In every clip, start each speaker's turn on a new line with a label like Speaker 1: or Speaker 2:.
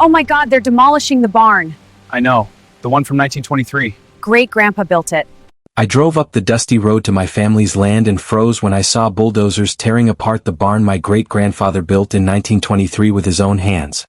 Speaker 1: Oh my God, they're demolishing the barn.
Speaker 2: I know. The one from 1923.
Speaker 1: Great-grandpa built it.
Speaker 3: I drove up the dusty road to my family's land and froze when I saw bulldozers tearing apart the barn my great-grandfather built in 1923 with his own hands.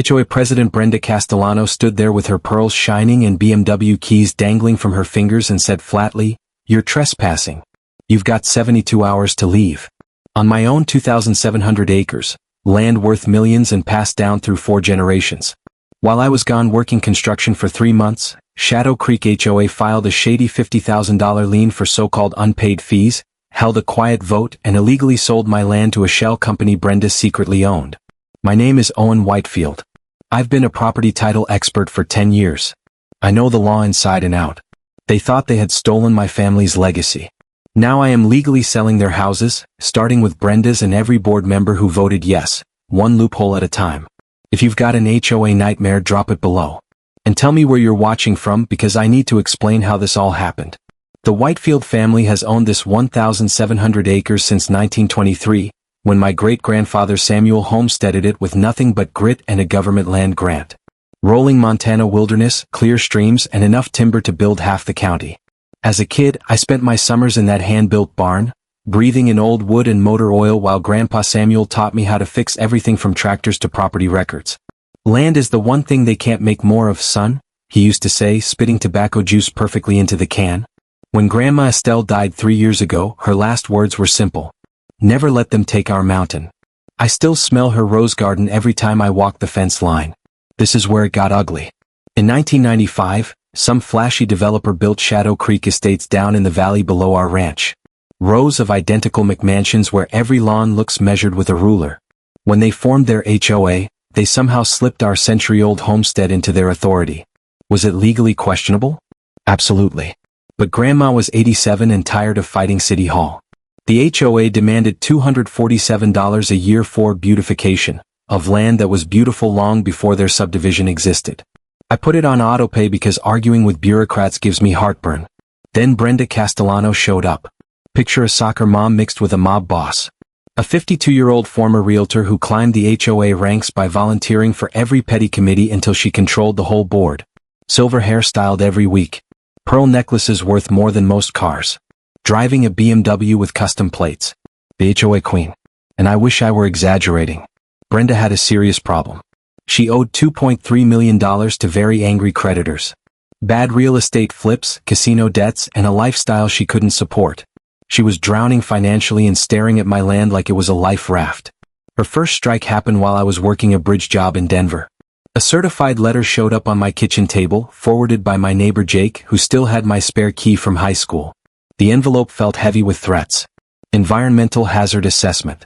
Speaker 3: HOA President Brenda Castellano stood there with her pearls shining and BMW keys dangling from her fingers and said flatly, "You're trespassing. You've got 72 hours to leave." On my own 2,700 acres, land worth millions and passed down through 4 generations. While I was gone working construction for 3 months, Shadow Creek HOA filed a shady $50,000 lien for so-called unpaid fees, held a quiet vote, and illegally sold my land to a shell company Brenda secretly owned. My name is Owen Whitefield. I've been a property title expert for 10 years. I know the law inside and out. They thought they had stolen my family's legacy. Now I am legally selling their houses, starting with Brenda's and every board member who voted yes, one loophole at a time. If you've got an HOA nightmare, drop it below. And tell me where you're watching from, because I need to explain how this all happened. The Whitefield family has owned this 1,700 acres since 1923, when my great-grandfather Samuel homesteaded it with nothing but grit and a government land grant. Rolling Montana wilderness, clear streams, and enough timber to build half the county. As a kid, I spent my summers in that hand-built barn, breathing in old wood and motor oil while Grandpa Samuel taught me how to fix everything from tractors to property records. "Land is the one thing they can't make more of, son," he used to say, spitting tobacco juice perfectly into the can. When Grandma Estelle died 3 years ago, her last words were simple. "Never let them take our mountain." I still smell her rose garden every time I walk the fence line. This is where it got ugly. In 1995, some flashy developer built Shadow Creek Estates down in the valley below our ranch. Rows of identical McMansions where every lawn looks measured with a ruler. When they formed their HOA, they somehow slipped our century-old homestead into their authority. Was it legally questionable? Absolutely. But Grandma was 87 and tired of fighting City Hall. The HOA demanded $247 a year for beautification of land that was beautiful long before their subdivision existed. I put it on autopay because arguing with bureaucrats gives me heartburn. Then Brenda Castellano showed up. Picture a soccer mom mixed with a mob boss. A 52-year-old former realtor who climbed the HOA ranks by volunteering for every petty committee until she controlled the whole board. Silver hair styled every week. Pearl necklaces worth more than most cars. Driving a BMW with custom plates. The HOA queen. And I wish I were exaggerating. Brenda had a serious problem. She owed $2.3 million to very angry creditors. Bad real estate flips, casino debts, and a lifestyle she couldn't support. She was drowning financially and staring at my land like it was a life raft. Her first strike happened while I was working a bridge job in Denver. A certified letter showed up on my kitchen table, forwarded by my neighbor Jake, who still had my spare key from high school. The envelope felt heavy with threats. Environmental hazard assessment.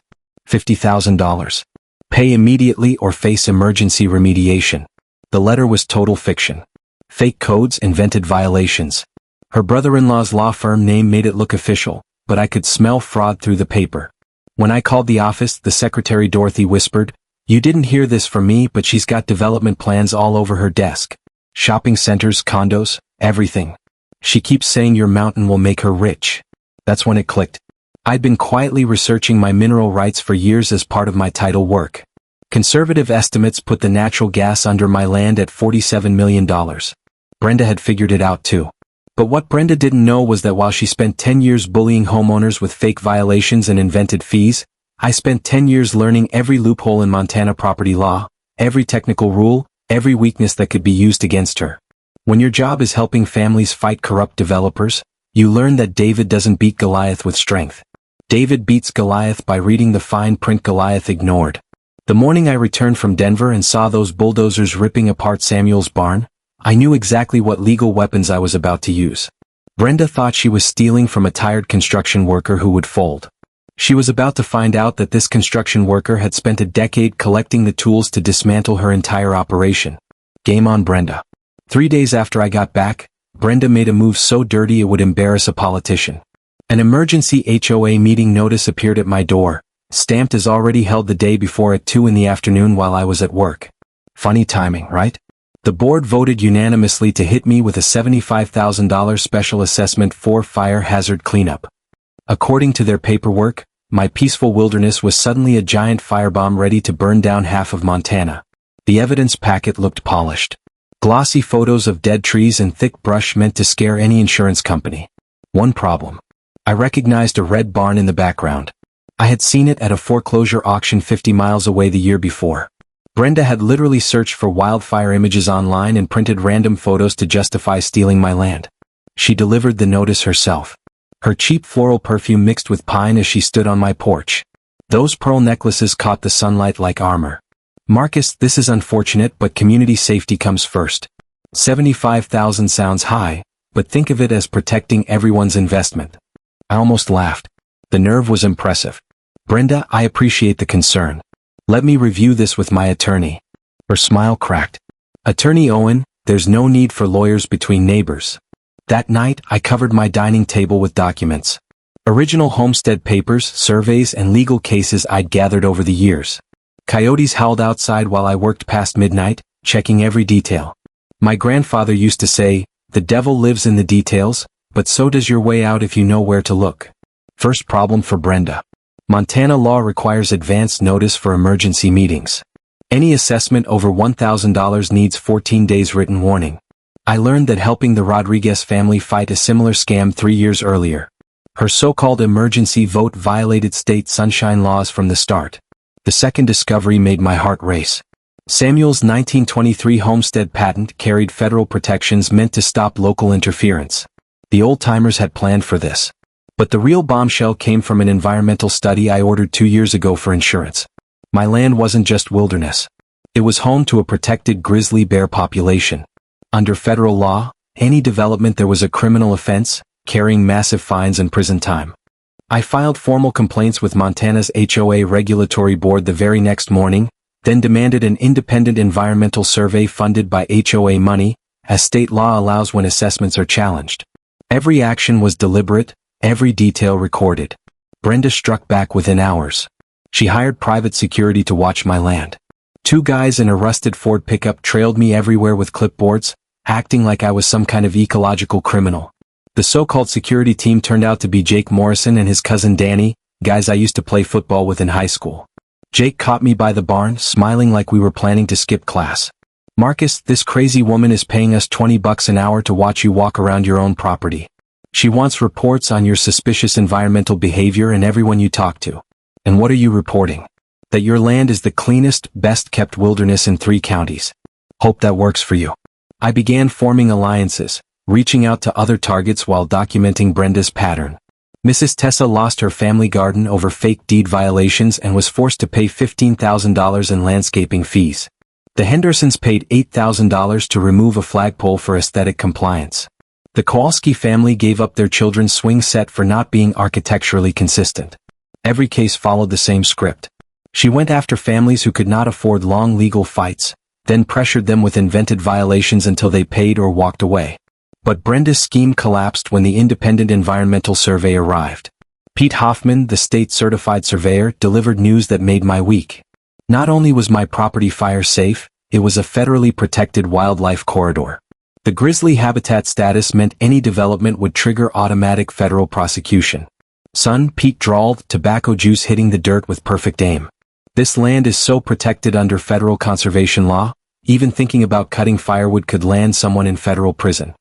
Speaker 3: $50,000. Pay immediately or face emergency remediation. The letter was total fiction. Fake codes, invented violations. Her brother-in-law's law firm name made it look official, but I could smell fraud through the paper. When I called the office, the secretary Dorothy whispered, "You didn't hear this from me, but she's got development plans all over her desk. Shopping centers, condos, everything. She keeps saying your mountain will make her rich." That's when it clicked. I'd been quietly researching my mineral rights for years as part of my title work. Conservative estimates put the natural gas under my land at $47 million. Brenda had figured it out too. But what Brenda didn't know was that while she spent 10 years bullying homeowners with fake violations and invented fees, I spent 10 years learning every loophole in Montana property law, every technical rule, every weakness that could be used against her. When your job is helping families fight corrupt developers, you learn that David doesn't beat Goliath with strength. David beats Goliath by reading the fine print Goliath ignored. The morning I returned from Denver and saw those bulldozers ripping apart Samuel's barn, I knew exactly what legal weapons I was about to use. Brenda thought she was stealing from a tired construction worker who would fold. She was about to find out that this construction worker had spent a decade collecting the tools to dismantle her entire operation. Game on, Brenda. 3 days after I got back, Brenda made a move so dirty it would embarrass a politician. An emergency HOA meeting notice appeared at my door, stamped as already held the day before at 2 in the afternoon while I was at work. Funny timing, right? The board voted unanimously to hit me with a $75,000 special assessment for fire hazard cleanup. According to their paperwork, my peaceful wilderness was suddenly a giant firebomb ready to burn down half of Montana. The evidence packet looked polished. Glossy photos of dead trees and thick brush meant to scare any insurance company. One problem. I recognized a red barn in the background. I had seen it at a foreclosure auction 50 miles away the year before. Brenda had literally searched for wildfire images online and printed random photos to justify stealing my land. She delivered the notice herself. Her cheap floral perfume mixed with pine as she stood on my porch. Those pearl necklaces caught the sunlight like armor. Marcus, this is unfortunate, but community safety comes first. $75,000 sounds high, but think of it as protecting everyone's investment. I almost laughed. The nerve was impressive. Brenda, I appreciate the concern. Let me review this with my attorney. Her smile cracked. Attorney Owen, there's no need for lawyers between neighbors. That night, I covered my dining table with documents. Original homestead papers, surveys, and legal cases I'd gathered over the years. Coyotes howled outside while I worked past midnight, checking every detail. My grandfather used to say, the devil lives in the details, but so does your way out if you know where to look. First problem for Brenda. Montana law requires advance notice for emergency meetings. Any assessment over $1,000 needs 14 days written warning. I learned that helping the Rodriguez family fight a similar scam 3 years earlier. Her so-called emergency vote violated state sunshine laws from the start. The second discovery made my heart race. Samuel's 1923 homestead patent carried federal protections meant to stop local interference. The old-timers had planned for this. But the real bombshell came from an environmental study I ordered 2 years ago for insurance. My land wasn't just wilderness. It was home to a protected grizzly bear population. Under federal law, any development there was a criminal offense, carrying massive fines and prison time. I filed formal complaints with Montana's HOA regulatory board the very next morning, then demanded an independent environmental survey funded by HOA money, as state law allows when assessments are challenged. Every action was deliberate, every detail recorded. Brenda struck back within hours. She hired private security to watch my land. 2 guys in a rusted Ford pickup trailed me everywhere with clipboards, acting like I was some kind of ecological criminal. The so-called security team turned out to be Jake Morrison and his cousin Danny, guys I used to play football with in high school. Jake caught me by the barn, smiling like we were planning to skip class. Marcus, this crazy woman is paying us $20 an hour to watch you walk around your own property. She wants reports on your suspicious environmental behavior and everyone you talk to. And what are you reporting? That your land is the cleanest, best-kept wilderness in 3 counties. Hope that works for you. I began forming alliances, reaching out to other targets while documenting Brenda's pattern. Mrs. Tessa lost her family garden over fake deed violations and was forced to pay $15,000 in landscaping fees. The Hendersons paid $8,000 to remove a flagpole for aesthetic compliance. The Kowalski family gave up their children's swing set for not being architecturally consistent. Every case followed the same script. She went after families who could not afford long legal fights, then pressured them with invented violations until they paid or walked away. But Brenda's scheme collapsed when the independent environmental survey arrived. Pete Hoffman, the state-certified surveyor, delivered news that made my week. Not only was my property fire safe, it was a federally protected wildlife corridor. The grizzly habitat status meant any development would trigger automatic federal prosecution. Son, Pete drawled, tobacco juice hitting the dirt with perfect aim. This land is so protected under federal conservation law, even thinking about cutting firewood could land someone in federal prison.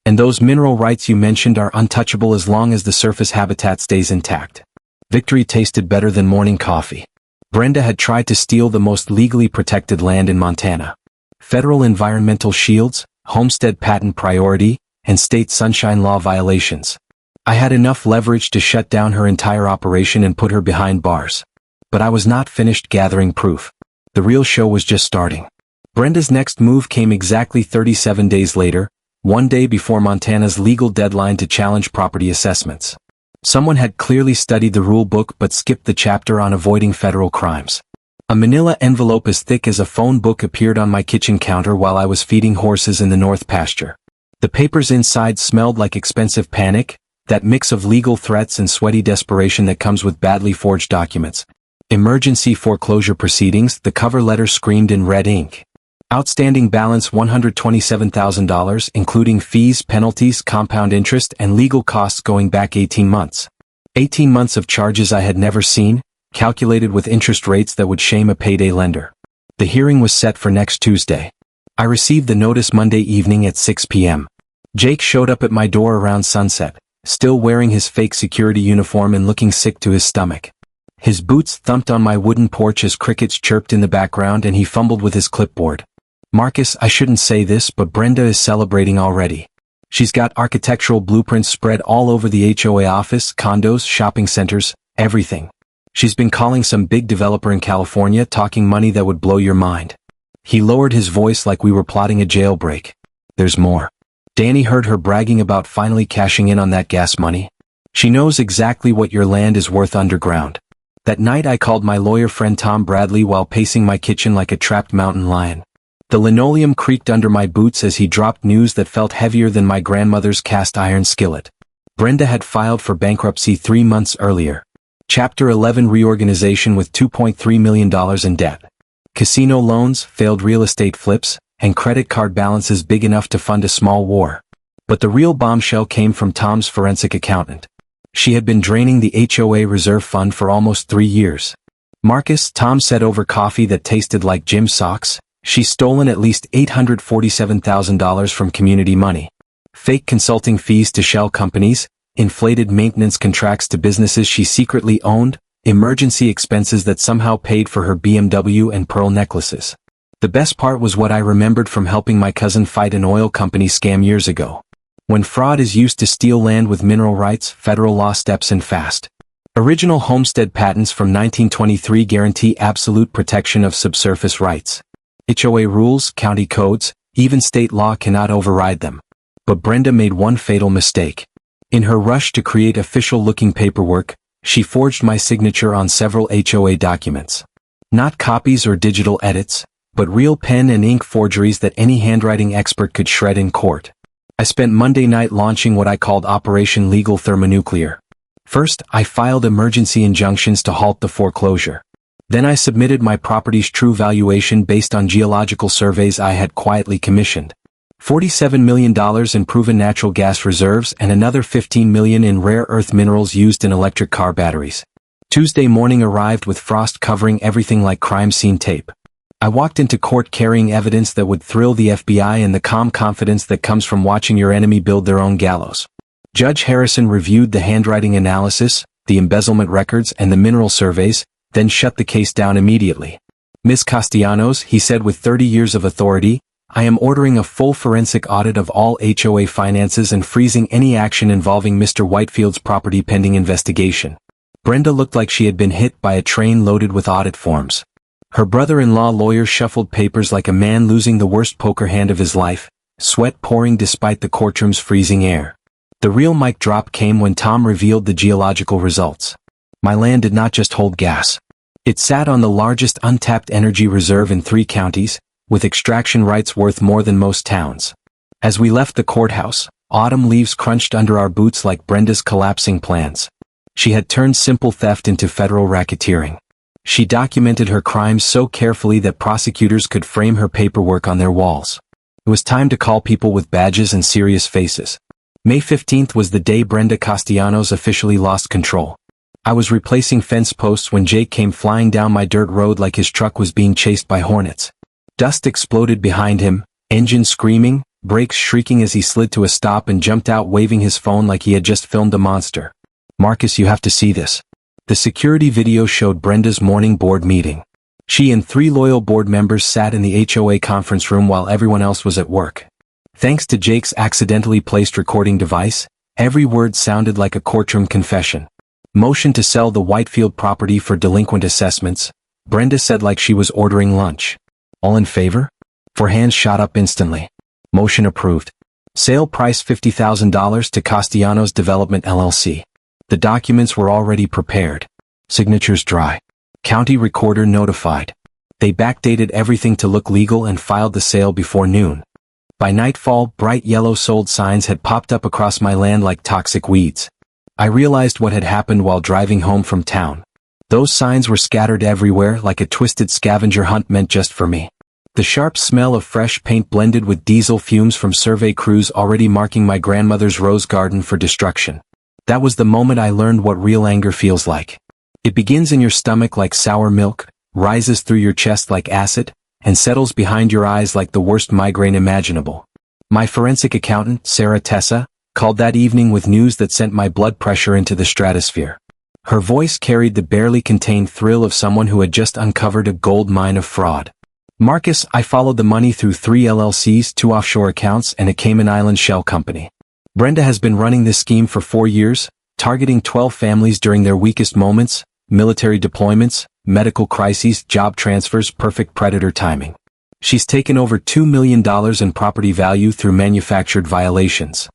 Speaker 3: And those mineral rights you mentioned are untouchable as long as the surface habitat stays intact. Victory tasted better than morning coffee. Brenda had tried to steal the most legally protected land in Montana. Federal environmental shields, homestead patent priority, and state sunshine law violations. I had enough leverage to shut down her entire operation and put her behind bars. But I was not finished gathering proof. The real show was just starting. Brenda's next move came exactly 37 days later, one day before Montana's legal deadline to challenge property assessments. Someone had clearly studied the rule book but skipped the chapter on avoiding federal crimes. A manila envelope as thick as a phone book appeared on my kitchen counter while I was feeding horses in the north pasture. The papers inside smelled like expensive panic, that mix of legal threats and sweaty desperation that comes with badly forged documents. Emergency foreclosure proceedings, the cover letter screamed in red ink. Outstanding balance $127,000, including fees, penalties, compound interest, and legal costs going back 18 months. 18 months of charges I had never seen, calculated with interest rates that would shame a payday lender. The hearing was set for next Tuesday. I received the notice Monday evening at 6 p.m. Jake showed up at my door around sunset, still wearing his fake security uniform and looking sick to his stomach. His boots thumped on my wooden porch as crickets chirped in the background and he fumbled with his clipboard. "Marcus, I shouldn't say this, but Brenda is celebrating already. She's got architectural blueprints spread all over the HOA office, condos, shopping centers, everything. She's been calling some big developer in California, talking money that would blow your mind." He lowered his voice like we were plotting a jailbreak. "There's more. Danny heard her bragging about finally cashing in on that gas money. She knows exactly what your land is worth underground." That night I called my lawyer friend Tom Bradley while pacing my kitchen like a trapped mountain lion. The linoleum creaked under my boots as he dropped news that felt heavier than my grandmother's cast iron skillet. Brenda had filed for bankruptcy 3 months earlier. Chapter 11 reorganization with $2.3 million in debt. Casino loans, failed real estate flips, and credit card balances big enough to fund a small war. But the real bombshell came from Tom's forensic accountant. She had been draining the HOA reserve fund for almost 3 years. "Marcus," Tom said over coffee that tasted like gym socks, "she's stolen at least $847,000 from community money. Fake consulting fees to shell companies, inflated maintenance contracts to businesses she secretly owned, emergency expenses that somehow paid for her BMW and pearl necklaces." The best part was what I remembered from helping my cousin fight an oil company scam years ago. When fraud is used to steal land with mineral rights, federal law steps in fast. Original homestead patents from 1923 guarantee absolute protection of subsurface rights. HOA rules, county codes, even state law cannot override them. But Brenda made one fatal mistake. In her rush to create official-looking paperwork, she forged my signature on several HOA documents. Not copies or digital edits, but real pen and ink forgeries that any handwriting expert could shred in court. I spent Monday night launching what I called Operation Legal Thermonuclear. First, I filed emergency injunctions to halt the foreclosure. Then I submitted my property's true valuation based on geological surveys I had quietly commissioned. $47 million in proven natural gas reserves and another $15 million in rare earth minerals used in electric car batteries. Tuesday morning arrived with frost covering everything like crime scene tape. I walked into court carrying evidence that would thrill the FBI and the calm confidence that comes from watching your enemy build their own gallows. Judge Harrison reviewed the handwriting analysis, the embezzlement records, and the mineral surveys, then shut the case down immediately. "Ms. Castellanos," he said with 30 years of authority, "I am ordering a full forensic audit of all HOA finances and freezing any action involving Mr. Whitefield's property pending investigation." Brenda looked like she had been hit by a train loaded with audit forms. Her brother-in-law lawyer shuffled papers like a man losing the worst poker hand of his life, sweat pouring despite the courtroom's freezing air. The real mic drop came when Tom revealed the geological results. My land did not just hold gas. It sat on the largest untapped energy reserve in 3 counties, with extraction rights worth more than most towns. As we left the courthouse, autumn leaves crunched under our boots like Brenda's collapsing plans. She had turned simple theft into federal racketeering. She documented her crimes so carefully that prosecutors could frame her paperwork on their walls. It was time to call people with badges and serious faces. May 15th was the day Brenda Castellanos officially lost control. I was replacing fence posts when Jake came flying down my dirt road like his truck was being chased by hornets. Dust exploded behind him, engine screaming, brakes shrieking as he slid to a stop and jumped out waving his phone like he had just filmed a monster. "Marcus, you have to see this." The security video showed Brenda's morning board meeting. She and 3 loyal board members sat in the HOA conference room while everyone else was at work. Thanks to Jake's accidentally placed recording device, every word sounded like a courtroom confession. Motion to sell the Whitefield property for delinquent assessments, Brenda said like she was ordering lunch. All in favor? 4 hands shot up instantly. Motion approved. Sale price $50,000 to Castellanos Development LLC. The documents were already prepared. Signatures dry. County recorder notified. They backdated everything to look legal and filed the sale before noon. By nightfall, bright yellow sold signs had popped up across my land like toxic weeds. I realized what had happened while driving home from town. Those signs were scattered everywhere like a twisted scavenger hunt meant just for me. The sharp smell of fresh paint blended with diesel fumes from survey crews already marking my grandmother's rose garden for destruction. That was the moment I learned what real anger feels like. It begins in your stomach like sour milk, rises through your chest like acid, and settles behind your eyes like the worst migraine imaginable. My forensic accountant, Sarah Tessa, called that evening with news that sent my blood pressure into the stratosphere. Her voice carried the barely contained thrill of someone who had just uncovered a gold mine of fraud. Marcus, I followed the money through 3 LLCs, 2 offshore accounts, and a Cayman Island shell company. Brenda has been running this scheme for 4 years, targeting 12 families during their weakest moments, military deployments, medical crises, job transfers, perfect predator timing. She's taken over $2 million in property value through manufactured violations.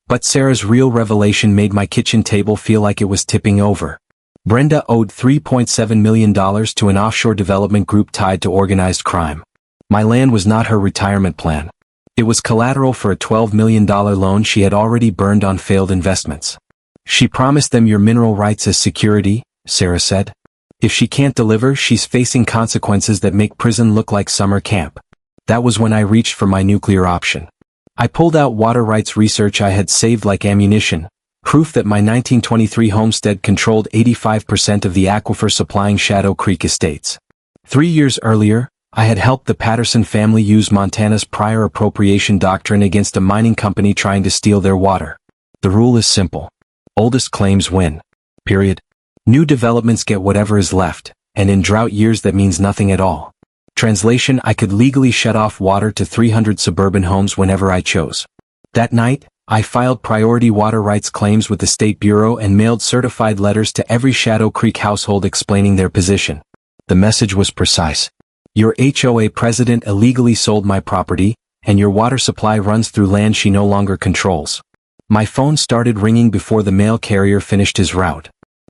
Speaker 3: But Sarah's real revelation made my kitchen table feel like it was tipping over. Brenda owed $3.7 million to an offshore development group tied to organized crime. My land was not her retirement plan. It was collateral for a $12 million loan she had already burned on failed investments. She promised them your mineral rights as security, Sarah said. If she can't deliver, she's facing consequences that make prison look like summer camp. That was when I reached for my nuclear option. I pulled out water rights research I had saved like ammunition, proof that my 1923 homestead controlled 85% of the aquifer supplying Shadow Creek estates. 3 years earlier, I had helped the Patterson family use Montana's prior appropriation doctrine against a mining company trying to steal their water. The rule is simple. Oldest claims win. Period. New developments get whatever is left, and in drought years that means nothing at all. Translation: I could legally shut off water to 300 suburban homes whenever I chose. That night, I filed priority water rights claims with the State Bureau and mailed certified letters to every Shadow Creek household explaining their position. The message was precise. Your HOA president illegally sold my property, and your water supply runs through land she no longer controls. My phone started ringing before the mail carrier finished his route.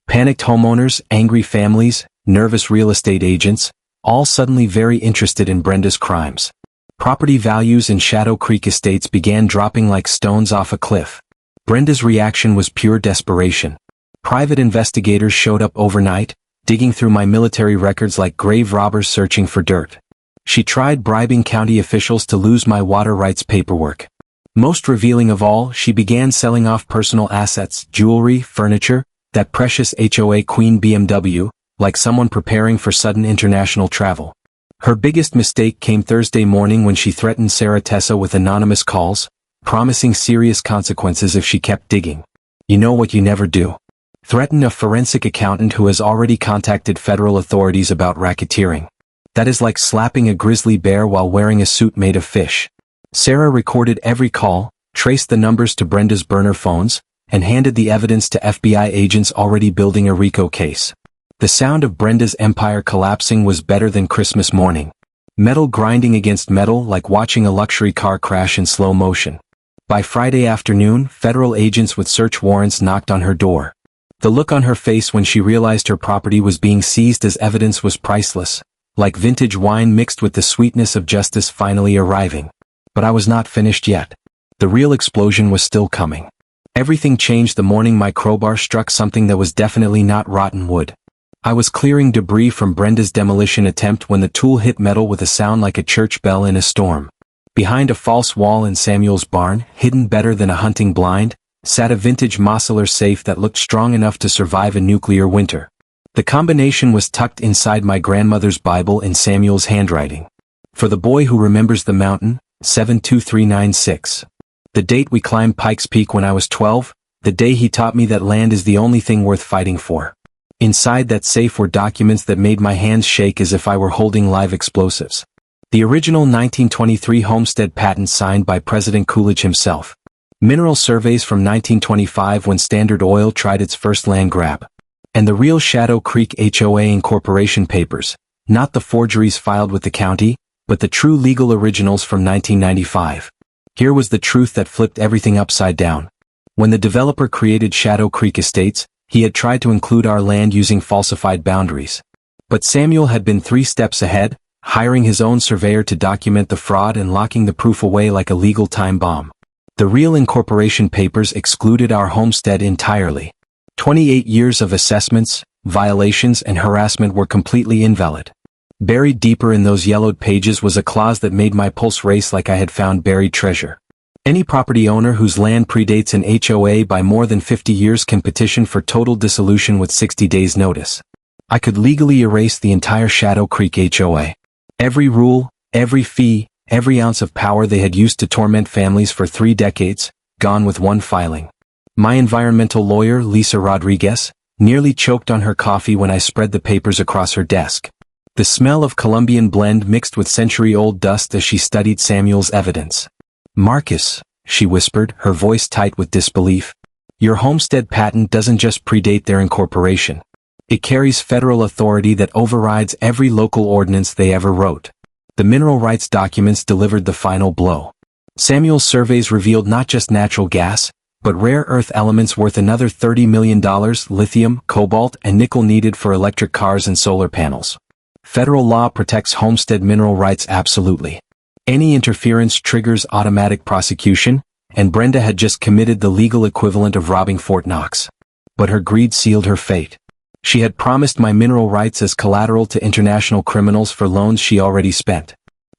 Speaker 3: Panicked homeowners, angry families, nervous real estate agents, all suddenly very interested in Brenda's crimes. Property values in Shadow Creek estates began dropping like stones off a cliff. Brenda's reaction was pure desperation. Private investigators showed up overnight, digging through my military records like grave robbers searching for dirt. She tried bribing county officials to lose my water rights paperwork. Most revealing of all, she began selling off personal assets, jewelry, furniture, that precious HOA Queen BMW, like someone preparing for sudden international travel. Her biggest mistake came Thursday morning when she threatened Sarah Tessa with anonymous calls, promising serious consequences if she kept digging. You know what you never do? Threaten a forensic accountant who has already contacted federal authorities about racketeering. That is like slapping a grizzly bear while wearing a suit made of fish. Sarah recorded every call, traced the numbers to Brenda's burner phones, and handed the evidence to FBI agents already building a RICO case. The sound of Brenda's empire collapsing was better than Christmas morning. Metal grinding against metal like watching a luxury car crash in slow motion. By Friday afternoon, federal agents with search warrants knocked on her door. The look on her face when she realized her property was being seized as evidence was priceless, like vintage wine mixed with the sweetness of justice finally arriving. But I was not finished yet. The real explosion was still coming. Everything changed the morning my crowbar struck something that was definitely not rotten wood. I was clearing debris from Brenda's demolition attempt when the tool hit metal with a sound like a church bell in a storm. Behind a false wall in Samuel's barn, hidden better than a hunting blind, sat a vintage Mosseler safe that looked strong enough to survive a nuclear winter. The combination was tucked inside my grandmother's Bible in Samuel's handwriting. For the boy who remembers the mountain, 72396. The date we climbed Pikes Peak when I was 12, the day he taught me that land is the only thing worth fighting for. Inside that safe were documents that made my hands shake as if I were holding live explosives. The original 1923 homestead patent signed by President Coolidge himself. Mineral surveys from 1925 when Standard Oil tried its first land grab. And the real Shadow Creek HOA incorporation papers, not the forgeries filed with the county, but the true legal originals from 1995. Here was the truth that flipped everything upside down. When the developer created Shadow Creek Estates, he had tried to include our land using falsified boundaries. But Samuel had been 3 steps ahead, hiring his own surveyor to document the fraud and locking the proof away like a legal time bomb. The real incorporation papers excluded our homestead entirely. 28 years of assessments, violations, and harassment were completely invalid. Buried deeper in those yellowed pages was a clause that made my pulse race like I had found buried treasure. Any property owner whose land predates an HOA by more than 50 years can petition for total dissolution with 60 days notice. I could legally erase the entire Shadow Creek HOA. Every rule, Every fee, every ounce of power they had used to torment families for 3 decades, gone with one filing. My environmental lawyer, Lisa Rodriguez, nearly choked on her coffee when I spread the papers across her desk. The smell of Colombian blend mixed with century-old dust as she studied Samuel's evidence. "Marcus," she whispered, her voice tight with disbelief, "your homestead patent doesn't just predate their incorporation. It carries federal authority that overrides every local ordinance they ever wrote." The mineral rights documents delivered the final blow. Samuel's surveys revealed not just natural gas, but rare earth elements worth another $30 million, lithium, cobalt, and nickel needed for electric cars and solar panels. Federal law protects homestead mineral rights absolutely. Any interference triggers automatic prosecution, and Brenda had just committed the legal equivalent of robbing Fort Knox. But her greed sealed her fate. She had promised my mineral rights as collateral to international criminals for loans she already spent.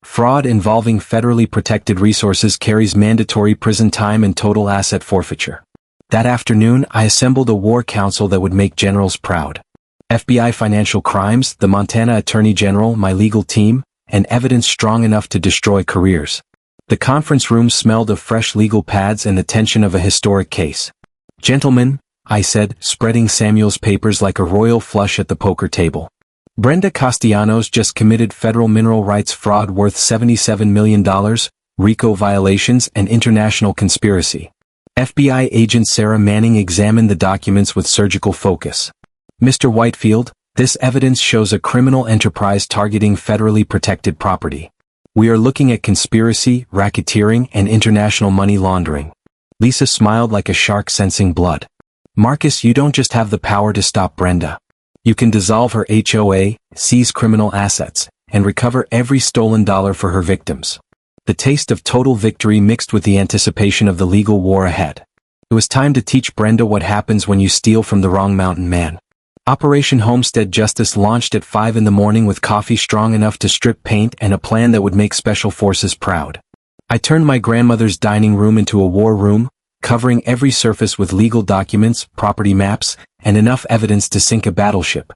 Speaker 3: Fraud involving federally protected resources carries mandatory prison time and total asset forfeiture. That afternoon, I assembled a war council that would make generals proud. FBI Financial Crimes, the Montana Attorney General, my legal team, and evidence strong enough to destroy careers. The conference room smelled of fresh legal pads and the tension of a historic case. "Gentlemen," I said, spreading Samuel's papers like a royal flush at the poker table. "Brenda Castellanos just committed federal mineral rights fraud worth $77 million, RICO violations, and international conspiracy." FBI agent Sarah Manning examined the documents with surgical focus. "Mr. Whitefield, this evidence shows a criminal enterprise targeting federally protected property. We are looking at conspiracy, racketeering, and international money laundering." Lisa smiled like a shark sensing blood. "Marcus, you don't just have the power to stop Brenda. You can dissolve her HOA, seize criminal assets, and recover every stolen dollar for her victims." The taste of total victory mixed with the anticipation of the legal war ahead. It was time to teach Brenda what happens when you steal from the wrong mountain man. Operation Homestead Justice launched at 5 in the morning with coffee strong enough to strip paint and a plan that would make special forces proud. I turned my grandmother's dining room into a war room, covering every surface with legal documents, property maps, and enough evidence to sink a battleship.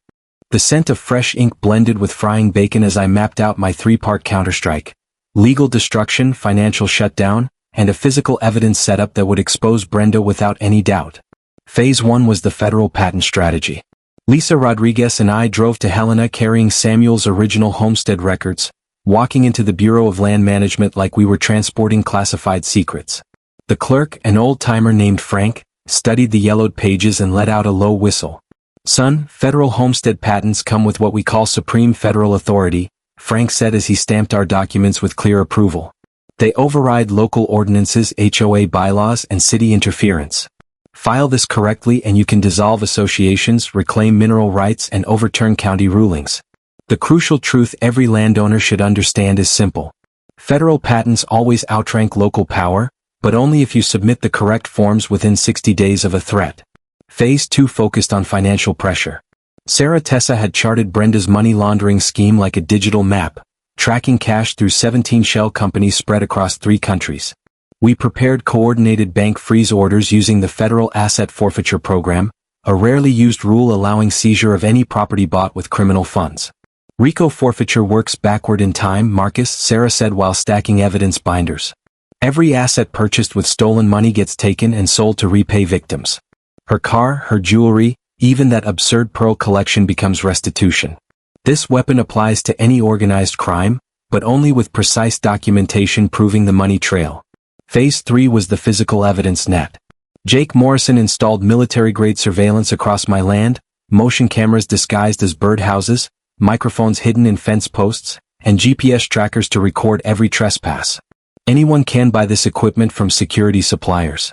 Speaker 3: The scent of fresh ink blended with frying bacon as I mapped out my 3-part counterstrike: legal destruction, financial shutdown, and a physical evidence setup that would expose Brenda without any doubt. Phase 1 was the federal patent strategy. Lisa Rodriguez and I drove to Helena carrying Samuel's original homestead records, walking into the Bureau of Land Management like we were transporting classified secrets. The clerk, an old-timer named Frank, studied the yellowed pages and let out a low whistle. "Son, federal homestead patents come with what we call supreme federal authority," Frank said as he stamped our documents with clear approval. "They override local ordinances, HOA bylaws, and city interference. File this correctly and you can dissolve associations, reclaim mineral rights, and overturn county rulings." The crucial truth every landowner should understand is simple. Federal patents always outrank local power, but only if you submit the correct forms within 60 days of a threat. Phase 2 focused on financial pressure. Sarah Tessa had charted Brenda's money laundering scheme like a digital map, tracking cash through 17 shell companies spread across 3 countries. We prepared coordinated bank freeze orders using the Federal Asset Forfeiture Program, a rarely used rule allowing seizure of any property bought with criminal funds. "RICO forfeiture works backward in time, Marcus," Sarah said while stacking evidence binders. "Every asset purchased with stolen money gets taken and sold to repay victims. Her car, her jewelry, even that absurd pearl collection becomes restitution. This weapon applies to any organized crime, but only with precise documentation proving the money trail." Phase 3 was the physical evidence net. Jake Morrison installed military-grade surveillance across my land, motion cameras disguised as birdhouses, microphones hidden in fence posts, and GPS trackers to record every trespass. "Anyone can buy this equipment from security suppliers."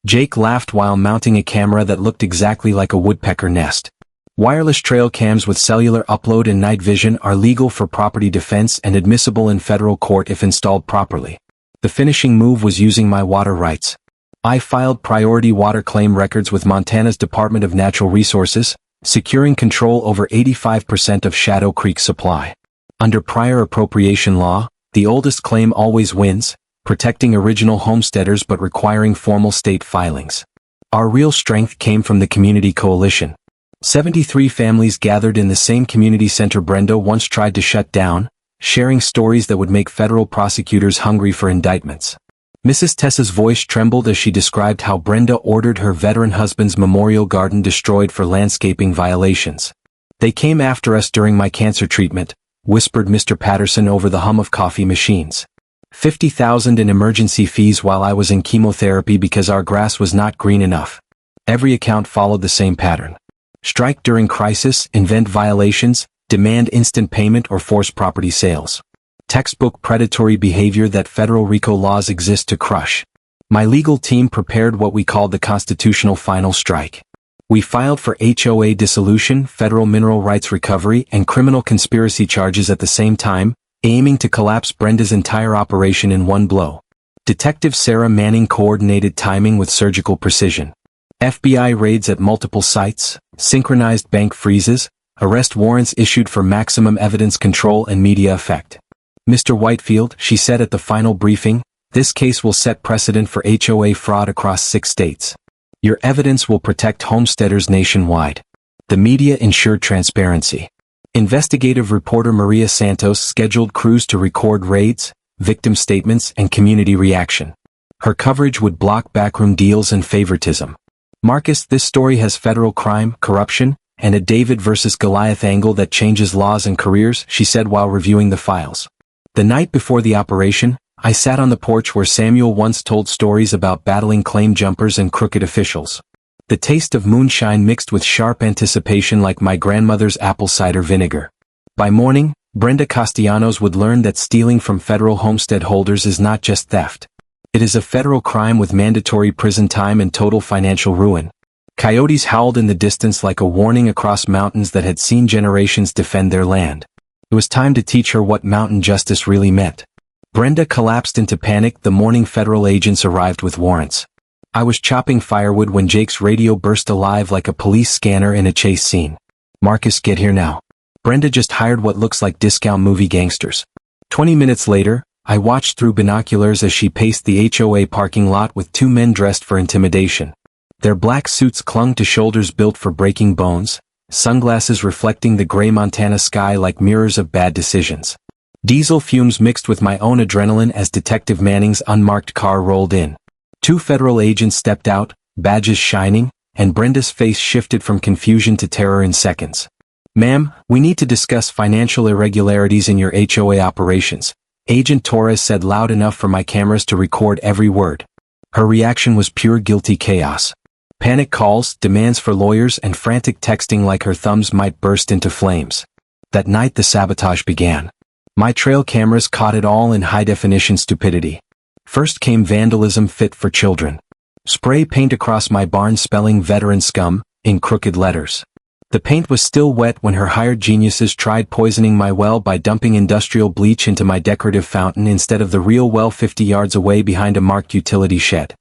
Speaker 3: Jake laughed while mounting a camera that looked exactly like a woodpecker nest. "Wireless trail cams with cellular upload and night vision are legal for property defense and admissible in federal court if installed properly." The finishing move was using my water rights. I filed priority water claim records with Montana's Department of Natural Resources, securing control over 85% of Shadow Creek supply. Under prior appropriation law, the oldest claim always wins, protecting original homesteaders but requiring formal state filings. Our real strength came from the community coalition. 73 families gathered in the same community center Brenda once tried to shut down, sharing stories that would make federal prosecutors hungry for indictments. Mrs. Tessa's voice trembled as she described how Brenda ordered her veteran husband's memorial garden destroyed for landscaping violations. "They came after us during my cancer treatment," whispered Mr. Patterson over the hum of coffee machines. "$50,000 in emergency fees while I was in chemotherapy because our grass was not green enough." Every account followed the same pattern. Strike during crisis, invent violations, demand instant payment or force property sales. Textbook predatory behavior that federal RICO laws exist to crush. My legal team prepared what we called the constitutional final strike. We filed for HOA dissolution, federal mineral rights recovery, and criminal conspiracy charges at the same time, aiming to collapse Brenda's entire operation in one blow. Detective Sarah Manning coordinated timing with surgical precision. FBI raids at multiple sites, synchronized bank freezes, arrest warrants issued for maximum evidence control and media effect. "Mr. Whitefield," she said at the final briefing, "this case will set precedent for HOA fraud across 6 states. Your evidence will protect homesteaders nationwide." The media ensured transparency. Investigative reporter Maria Santos scheduled crews to record raids, victim statements, and community reaction. Her coverage would block backroom deals and favoritism. "Marcus, this story has federal crime, corruption, and a David versus Goliath angle that changes laws and careers," she said while reviewing the files. "The night before the operation, I sat on the porch where Samuel once told stories about battling claim jumpers and crooked officials. The taste of moonshine mixed with sharp anticipation like my grandmother's apple cider vinegar." By morning, Brenda Castellanos would learn that stealing from federal homestead holders is not just theft. It is a federal crime with mandatory prison time and total financial ruin. Coyotes howled in the distance like a warning across mountains that had seen generations defend their land. It was time to teach her what mountain justice really meant. Brenda collapsed into panic the morning federal agents arrived with warrants. "I was chopping firewood when Jake's radio burst alive like a police scanner in a chase scene. Marcus, get here now. Brenda just hired what looks like discount movie gangsters." 20 minutes later, I watched through binoculars as she paced the HOA parking lot with 2 men dressed for intimidation. Their black suits clung to shoulders built for breaking bones, sunglasses reflecting the gray Montana sky like mirrors of bad decisions. Diesel fumes mixed with my own adrenaline as Detective Manning's unmarked car rolled in. 2 federal agents stepped out, badges shining, and Brenda's face shifted from confusion to terror in seconds. "Ma'am, we need to discuss financial irregularities in your HOA operations," Agent Torres said loud enough for my cameras to record every word. Her reaction was pure guilty chaos. Panic calls, demands for lawyers, and frantic texting like her thumbs might burst into flames. That night the sabotage began. My trail cameras caught it all in high-definition stupidity. First came vandalism fit for children. Spray paint across my barn spelling "veteran scum" in crooked letters. The paint was still wet when her hired geniuses tried poisoning my well by dumping industrial bleach into my decorative fountain instead of the real well 50 yards away behind a marked utility shed.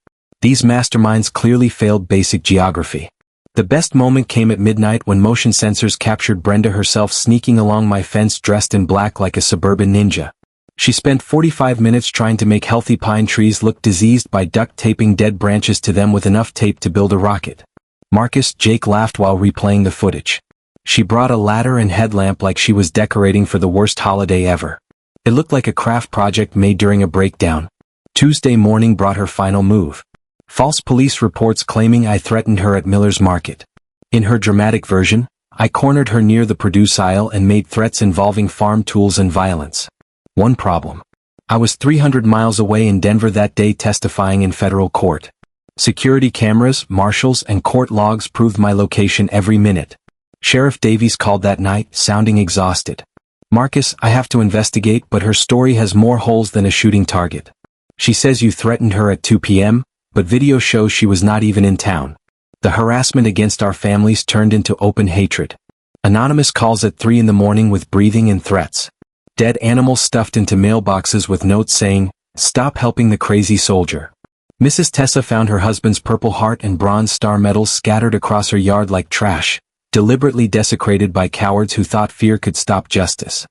Speaker 3: These masterminds clearly failed basic geography. The best moment came at midnight when motion sensors captured Brenda herself sneaking along my fence dressed in black like a suburban ninja. She spent 45 minutes trying to make healthy pine trees look diseased by duct taping dead branches to them with enough tape to build a rocket. "Marcus," Jake laughed while replaying the footage. She brought a ladder and headlamp like she was decorating for the worst holiday ever. It looked like a craft project made during a breakdown. Tuesday morning brought her final move. False police reports claiming I threatened her at Miller's Market. In her dramatic version, I cornered her near the produce aisle and made threats involving farm tools and violence. One problem. I was 300 miles away in Denver that day testifying in federal court. Security cameras, marshals, and court logs proved my location every minute. Sheriff Davies called that night, sounding exhausted. "Marcus, I have to investigate, but her story has more holes than a shooting target. She says you threatened her at 2 p.m., but video shows she was not even in town. The harassment against our families turned into open hatred. Anonymous calls at 3 in the morning with breathing and threats. Dead animals stuffed into mailboxes with notes saying, 'Stop helping the crazy soldier.' Mrs. Tessa found her husband's Purple Heart and Bronze Star medals scattered across her yard like trash, deliberately desecrated by cowards who thought fear could stop justice.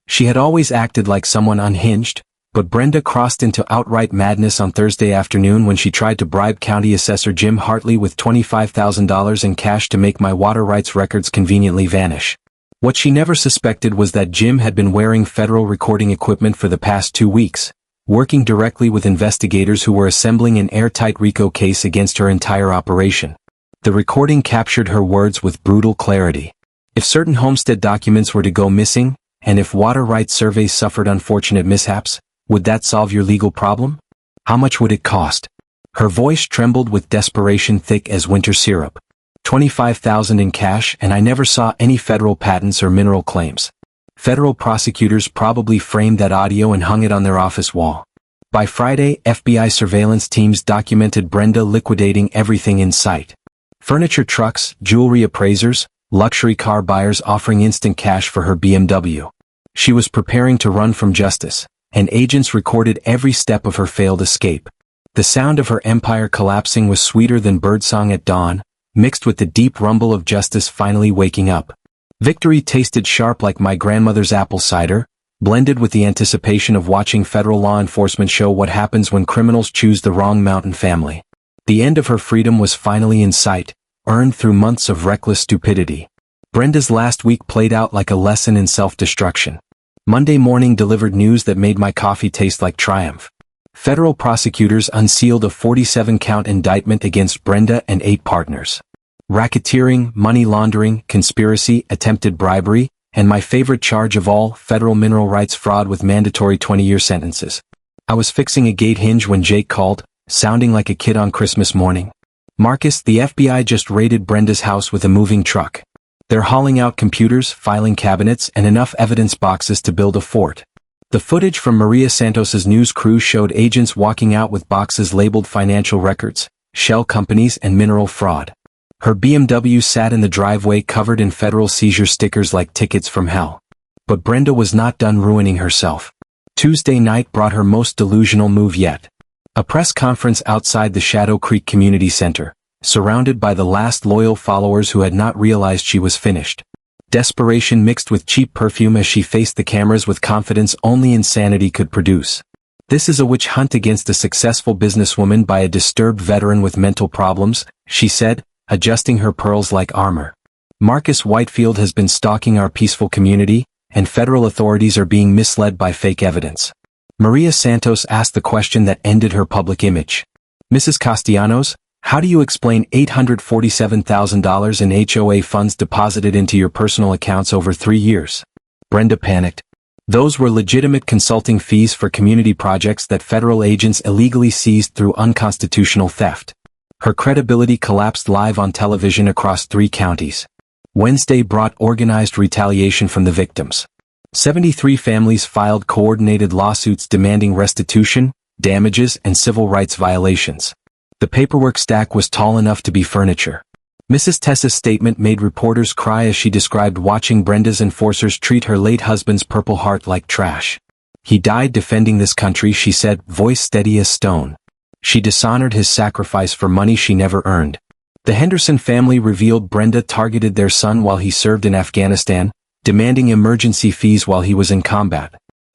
Speaker 3: She had always acted like someone unhinged, but Brenda crossed into outright madness on Thursday afternoon when she tried to bribe County Assessor Jim Hartley with $25,000 in cash to make my water rights records conveniently vanish. What she never suspected was that Jim had been wearing federal recording equipment for the past 2 weeks, working directly with investigators who were assembling an airtight RICO case against her entire operation. The recording captured her words with brutal clarity. If certain homestead documents were to go missing, and if water rights surveys suffered unfortunate mishaps, would that solve your legal problem? How much would it cost? Her voice trembled with desperation thick as winter syrup. $25,000 in cash, and I never saw any federal patents or mineral claims. Federal prosecutors probably framed that audio and hung it on their office wall. By Friday, FBI surveillance teams documented Brenda liquidating everything in sight. Furniture trucks, jewelry appraisers, luxury car buyers offering instant cash for her BMW. She was preparing to run from justice, and agents recorded every step of her failed escape. The sound of her empire collapsing was sweeter than birdsong at dawn, mixed with the deep rumble of justice finally waking up. Victory tasted sharp like my grandmother's apple cider, blended with the anticipation of watching federal law enforcement show what happens when criminals choose the wrong mountain family. The end of her freedom was finally in sight, earned through months of reckless stupidity. Brenda's last week played out like a lesson in self-destruction. Monday morning delivered news that made my coffee taste like triumph. Federal prosecutors unsealed a 47-count indictment against Brenda and 8 partners. Racketeering, money laundering, conspiracy, attempted bribery, and my favorite charge of all, federal mineral rights fraud with mandatory 20-year sentences. I was fixing a gate hinge when Jake called, sounding like a kid on Christmas morning. Marcus, the FBI just raided Brenda's house with a moving truck. They're hauling out computers, filing cabinets, and enough evidence boxes to build a fort. The footage from Maria Santos's news crew showed agents walking out with boxes labeled financial records, shell companies, and mineral fraud. Her BMW sat in the driveway covered in federal seizure stickers like tickets from hell. But Brenda was not done ruining herself. Tuesday night brought her most delusional move yet. A press conference outside the Shadow Creek Community Center, surrounded by the last loyal followers who had not realized she was finished. Desperation mixed with cheap perfume as she faced the cameras with confidence only insanity could produce. This is a witch hunt against a successful businesswoman by a disturbed veteran with mental problems, she said, adjusting her pearls like armor. Marcus Whitefield has been stalking our peaceful community, and federal authorities are being misled by fake evidence. Maria Santos asked the question that ended her public image. Mrs. Castellanos, how do you explain $847,000 in HOA funds deposited into your personal accounts over 3 years? Brenda panicked. Those were legitimate consulting fees for community projects that federal agents illegally seized through unconstitutional theft. Her credibility collapsed live on television across 3 counties. Wednesday brought organized retaliation from the victims. 73 families filed coordinated lawsuits demanding restitution, damages, and civil rights violations. The paperwork stack was tall enough to be furniture. Mrs. Tessa's statement made reporters cry as she described watching Brenda's enforcers treat her late husband's Purple Heart like trash. He died defending this country, she said, voice steady as stone. She dishonored his sacrifice for money she never earned. The Henderson family revealed Brenda targeted their son while he served in Afghanistan, demanding emergency fees while he was in combat.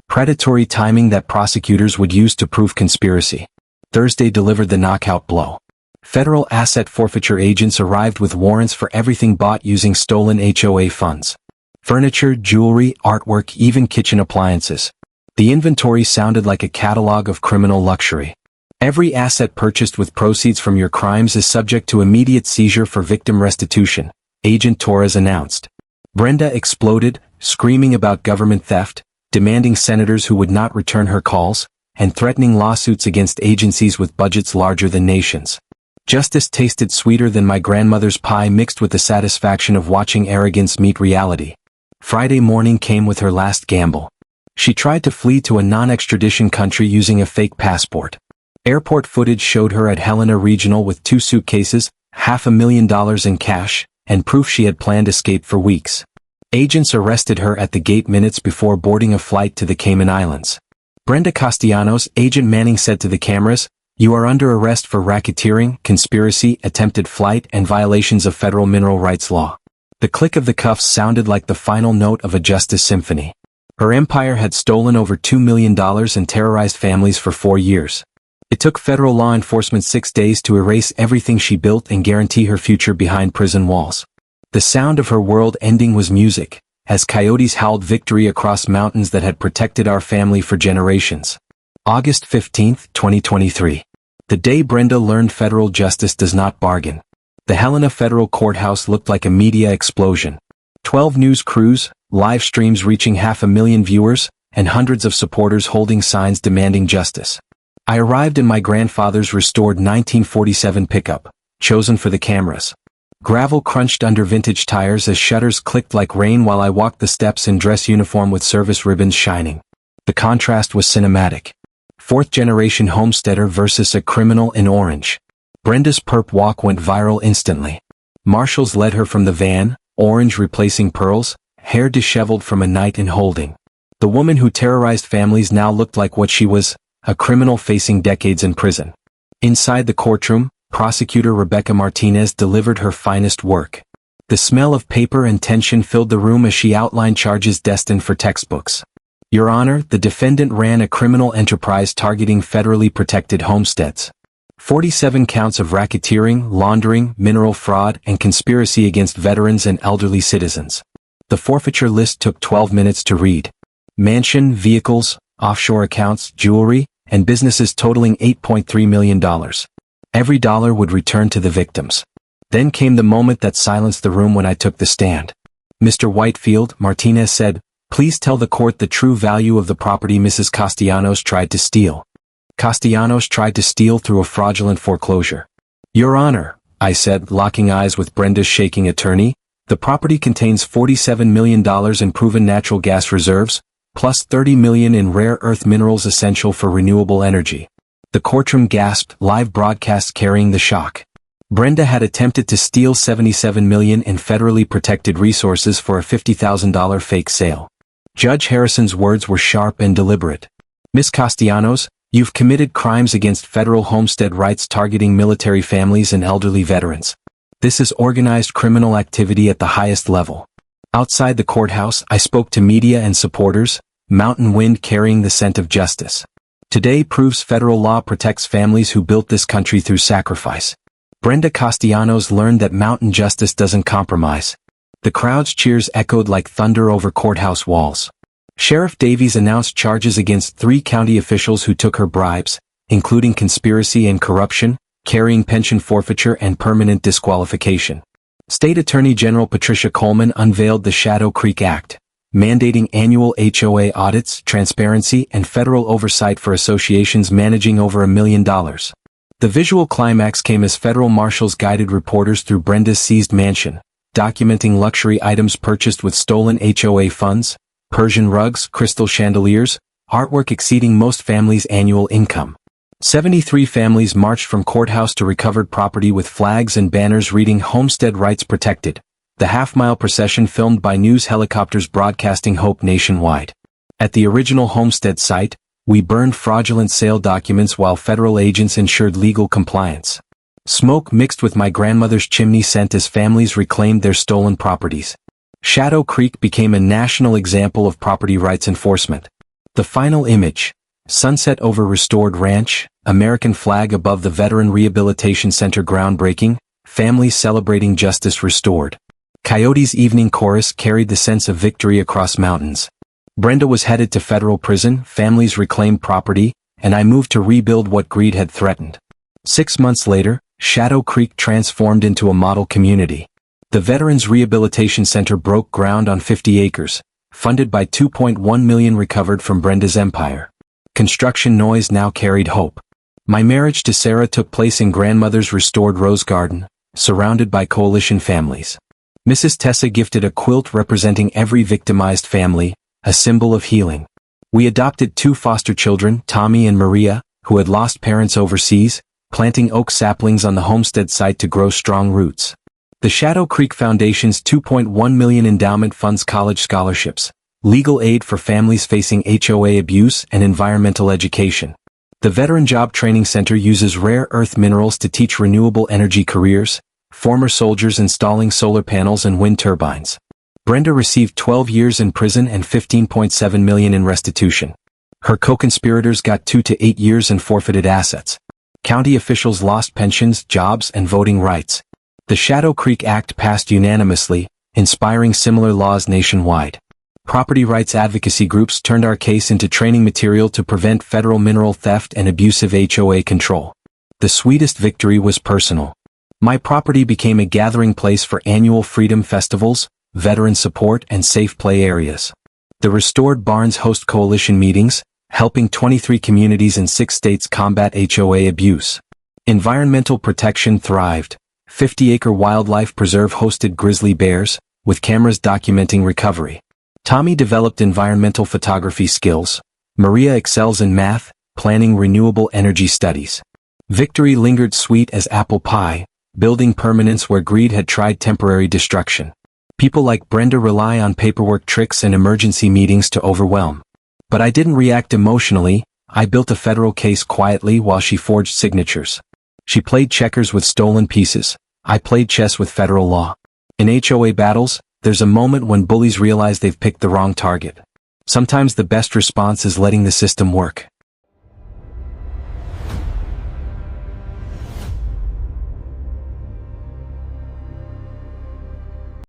Speaker 3: Predatory timing that prosecutors would use to prove conspiracy. Thursday delivered the knockout blow. Federal asset forfeiture agents arrived with warrants for everything bought using stolen HOA funds. Furniture, jewelry, artwork, even kitchen appliances. The inventory sounded like a catalog of criminal luxury. Every asset purchased with proceeds from your crimes is subject to immediate seizure for victim restitution, Agent Torres announced. Brenda exploded, screaming about government theft, demanding senators who would not return her calls, and threatening lawsuits against agencies with budgets larger than nations. Justice tasted sweeter than my grandmother's pie mixed with the satisfaction of watching arrogance meet reality. Friday morning came with her last gamble. She tried to flee to a non-extradition country using a fake passport. Airport footage showed her at Helena Regional with 2 suitcases, $500,000 in cash, and proof she had planned escape for weeks. Agents arrested her at the gate minutes before boarding a flight to the Cayman Islands. Brenda Castellanos, Agent Manning said to the cameras, "You are under arrest for racketeering, conspiracy, attempted flight, and violations of federal mineral rights law." The click of the cuffs sounded like the final note of a justice symphony. Her empire had stolen over $2 million and terrorized families for 4 years. It took federal law enforcement 6 days to erase everything she built and guarantee her future behind prison walls. The sound of her world ending was music, as coyotes howled victory across mountains that had protected our family for generations. August 15, 2023. The day Brenda learned federal justice does not bargain. The Helena Federal Courthouse looked like a media explosion. 12 news crews, live streams reaching 500,000 viewers, and hundreds of supporters holding signs demanding justice. I arrived in my grandfather's restored 1947 pickup, chosen for the cameras. Gravel crunched under vintage tires as shutters clicked like rain while I walked the steps in dress uniform with service ribbons shining. The contrast was cinematic. Fourth-generation homesteader versus a criminal in orange. Brenda's perp walk went viral instantly. Marshals led her from the van, orange replacing pearls, hair disheveled from a night in holding. The woman who terrorized families now looked like what she was, a criminal facing decades in prison. Inside the courtroom, Prosecutor Rebecca Martinez delivered her finest work. The smell of paper and tension filled the room as she outlined charges destined for textbooks. Your Honor, the defendant ran a criminal enterprise targeting federally protected homesteads. 47 counts of racketeering, laundering, mineral fraud, and conspiracy against veterans and elderly citizens. The forfeiture list took 12 minutes to read. Mansion, vehicles, offshore accounts, jewelry, and businesses totaling $8.3 million. Every dollar would return to the victims. Then came the moment that silenced the room when I took the stand. Mr. Whitefield, Martinez said, please tell the court the true value of the property Mrs. Castellanos tried to steal. Castellanos tried to steal through a fraudulent foreclosure. Your Honor, I said, locking eyes with Brenda's shaking attorney, the property contains $47 million in proven natural gas reserves, plus $30 million in rare earth minerals essential for renewable energy. The courtroom gasped, live broadcast carrying the shock. Brenda had attempted to steal $77 million in federally protected resources for a $50,000 fake sale. Judge Harrison's words were sharp and deliberate. Ms. Castellanos, you've committed crimes against federal homestead rights targeting military families and elderly veterans. This is organized criminal activity at the highest level. Outside the courthouse, I spoke to media and supporters, mountain wind carrying the scent of justice. Today proves federal law protects families who built this country through sacrifice. Brenda Castellanos learned that mountain justice doesn't compromise. The crowd's cheers echoed like thunder over courthouse walls. Sheriff Davies announced charges against 3 county officials who took her bribes, including conspiracy and corruption, carrying pension forfeiture and permanent disqualification. State Attorney General Patricia Coleman unveiled the Shadow Creek Act, mandating annual HOA audits, transparency, and federal oversight for associations managing over $1 million. The visual climax came as federal marshals guided reporters through Brenda's seized mansion, documenting luxury items purchased with stolen HOA funds, Persian rugs, crystal chandeliers, artwork exceeding most families' annual income. 73 families marched from courthouse to recovered property with flags and banners reading Homestead Rights Protected. The half-mile procession filmed by news helicopters broadcasting hope nationwide. At the original homestead site, we burned fraudulent sale documents while federal agents ensured legal compliance. Smoke mixed with my grandmother's chimney scent as families reclaimed their stolen properties. Shadow Creek became a national example of property rights enforcement. The final image. Sunset over restored ranch, American flag above the Veteran Rehabilitation Center groundbreaking, families celebrating justice restored. Coyote's evening chorus carried the sense of victory across mountains. Brenda was headed to federal prison, families reclaimed property, and I moved to rebuild what greed had threatened. 6 months later, Shadow Creek transformed into a model community. The Veterans Rehabilitation Center broke ground on 50 acres, funded by $2.1 million recovered from Brenda's empire. Construction noise now carried hope. My marriage to Sarah took place in grandmother's restored rose garden, surrounded by coalition families. Mrs. Tessa gifted a quilt representing every victimized family, a symbol of healing. We adopted 2 foster children, Tommy and Maria, who had lost parents overseas, planting oak saplings on the homestead site to grow strong roots. The Shadow Creek Foundation's $2.1 million endowment funds college scholarships, legal aid for families facing HOA abuse, and environmental education. The Veteran Job Training Center uses rare earth minerals to teach renewable energy careers, former soldiers installing solar panels and wind turbines. Brenda received 12 years in prison and $15.7 million in restitution. Her co-conspirators got 2 to 8 years and forfeited assets. County officials lost pensions, jobs, and voting rights. The Shadow Creek Act passed unanimously, inspiring similar laws nationwide. Property rights advocacy groups turned our case into training material to prevent federal mineral theft and abusive HOA control. The sweetest victory was personal. My property became a gathering place for annual freedom festivals, veteran support, and safe play areas. The restored barns host coalition meetings, helping 23 communities in 6 states combat HOA abuse. Environmental protection thrived. 50-acre wildlife preserve hosted grizzly bears, with cameras documenting recovery. Tommy developed environmental photography skills. Maria excels in math, planning renewable energy studies. Victory lingered sweet as apple pie, building permanence where greed had tried temporary destruction. People like Brenda rely on paperwork tricks and emergency meetings to overwhelm. But I didn't react emotionally. I built a federal case quietly while she forged signatures. She played checkers with stolen pieces. I played chess with federal law. In HOA battles, there's a moment when bullies realize they've picked the wrong target. Sometimes the best response is letting the system work.